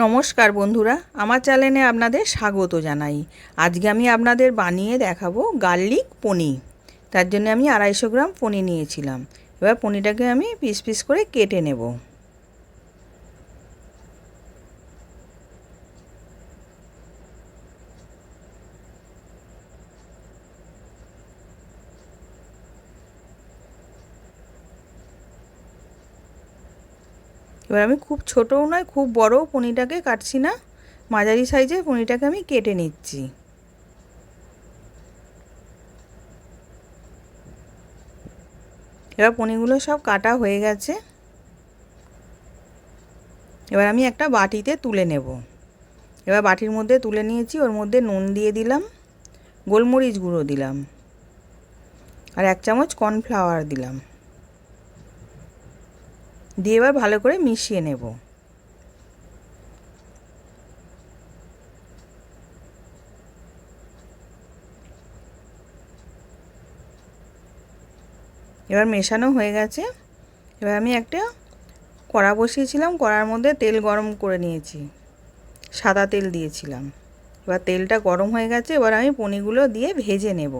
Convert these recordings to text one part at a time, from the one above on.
নমস্কার বন্ধুরা, আমার চ্যানেলে আপনাদের স্বাগত জানাই। আজকে আমি আপনাদের বানিয়ে দেখাবো গার্লিক পনির। তার জন্য আমি 250 গ্রাম পনির নিয়েছিলাম। এবার পনিরটাকে আমি পিস পিস করে কেটে নেব। এবার আমি খুব ছোটও নয় খুব বড়ও পনিরটাকে কাটছি না, মাঝারি সাইজের পনিরটাকে আমি কেটে নিচ্ছি। এবার পনিরগুলো সব কাটা হয়ে গেছে। এবার আমি একটা বাটিতে তুলে নেব। এবার বাটির মধ্যে তুলে নিয়েছি, ওর মধ্যে নুন দিয়ে দিলাম, গোলমরিচ গুঁড়ো দিলাম, আর 1 চামচ কর্নফ্লাওয়ার দিলাম, দিয়ে এবার ভালো করে মিশিয়ে নেব। এবার মেশানো হয়ে গেছে। এবার আমি একটা কড়া বসিয়েছিলাম, কড়ার মধ্যে তেল গরম করে নিয়েছি, সাদা তেল দিয়েছিলাম। এবার তেলটা গরম হয়ে গেছে, এবার আমি পনিরগুলো দিয়ে ভেজে নেব।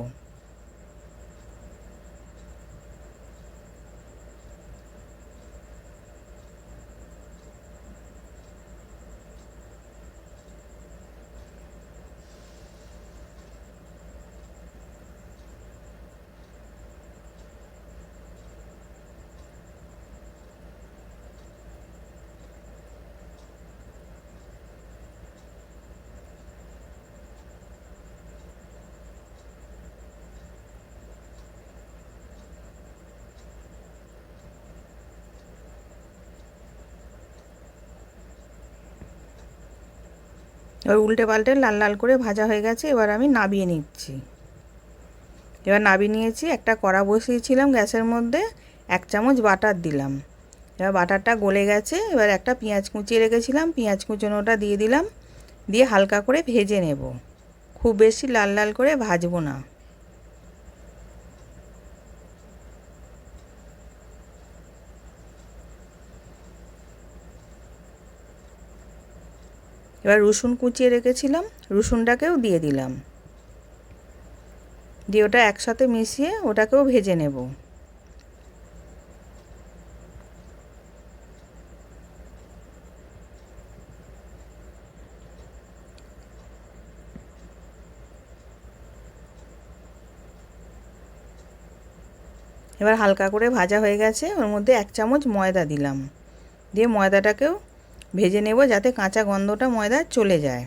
এবার উল্টে পাল্টে লাল লাল করে ভাজা হয়ে গেছে। এবার আমি নাবিয়ে নিচ্ছি। এবার নাবিয়ে নিয়েছি, একটা কড়া বসিয়েছিলাম গ্যাসের মধ্যে, 1 চামচ বাটার দিলাম। এবার বাটারটা গলে গেছে। এবার একটা পেঁয়াজ কুচিয়ে রেখেছিলাম, পেঁয়াজ কুচোনোটা দিয়ে দিলাম, দিয়ে হালকা করে ভেজে নেব। খুব বেশি লাল লাল করে ভাজবো না। এবার রসুন কুচিয়ে রেখেছিলাম, রসুনটাকেও দিয়ে দিলাম, দিয়ে ওটা একসাথে মিশিয়ে ওটাকেও ভেজে নেব। এবার হালকা করে ভাজা হয়ে গেছে, ওর মধ্যে 1 চামচ ময়দা দিলাম, দিয়ে ময়দাটাকেও ভেজে নেব যাতে কাঁচা গন্ধটা ময়দার চলে যায়।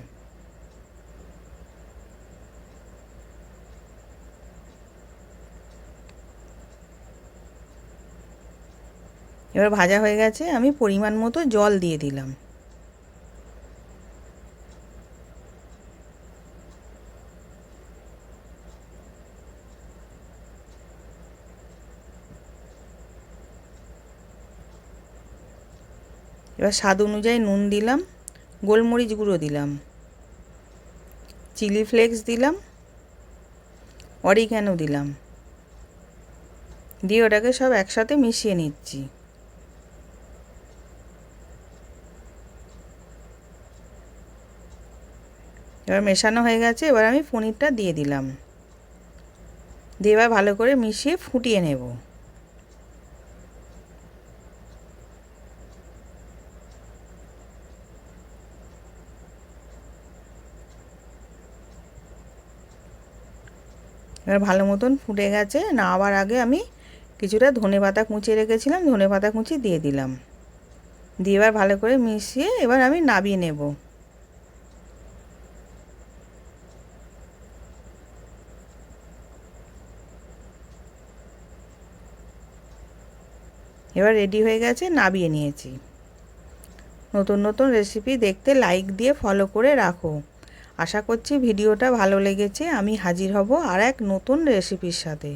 এবার ভাজা হয়ে গেছে, আমি পরিমাণ মতো জল দিয়ে দিলাম। এবার স্বাদ অনুযায়ী নুন দিলাম, গোলমরিচ গুঁড়ো দিলাম, চিলি ফ্লেক্স দিলাম, অরিগ্যানো দিলাম, দিয়ে ওটাকে সব একসাথে মিশিয়ে নিচ্ছি। এবার মেশানো হয়ে গেছে। এবার আমি পনিরটা দিয়ে দিলাম, দিয়ে এবার ভালো করে মিশিয়ে ফুটিয়ে নেব। এবার ভালো মতন ফুটে গেছে। নামাবার আগে আমি কিছুটা ধনেপাতা কুচিয়ে রেখেছিলাম, ধনেপাতা কুচি দিয়ে দিলাম, দিয়ে এবার ভালো করে মিশিয়ে এবার আমি নামিয়ে নেব। এবার রেডি হয়ে গেছে, নামিয়ে নিয়েছি। নতুন নতুন রেসিপি দেখতে লাইক দিয়ে ফলো করে রাখো। আশা করছি ভিডিওটা ভালো লেগেছে। আমি হাজির হব আর এক নতুন রেসিপির সাথে।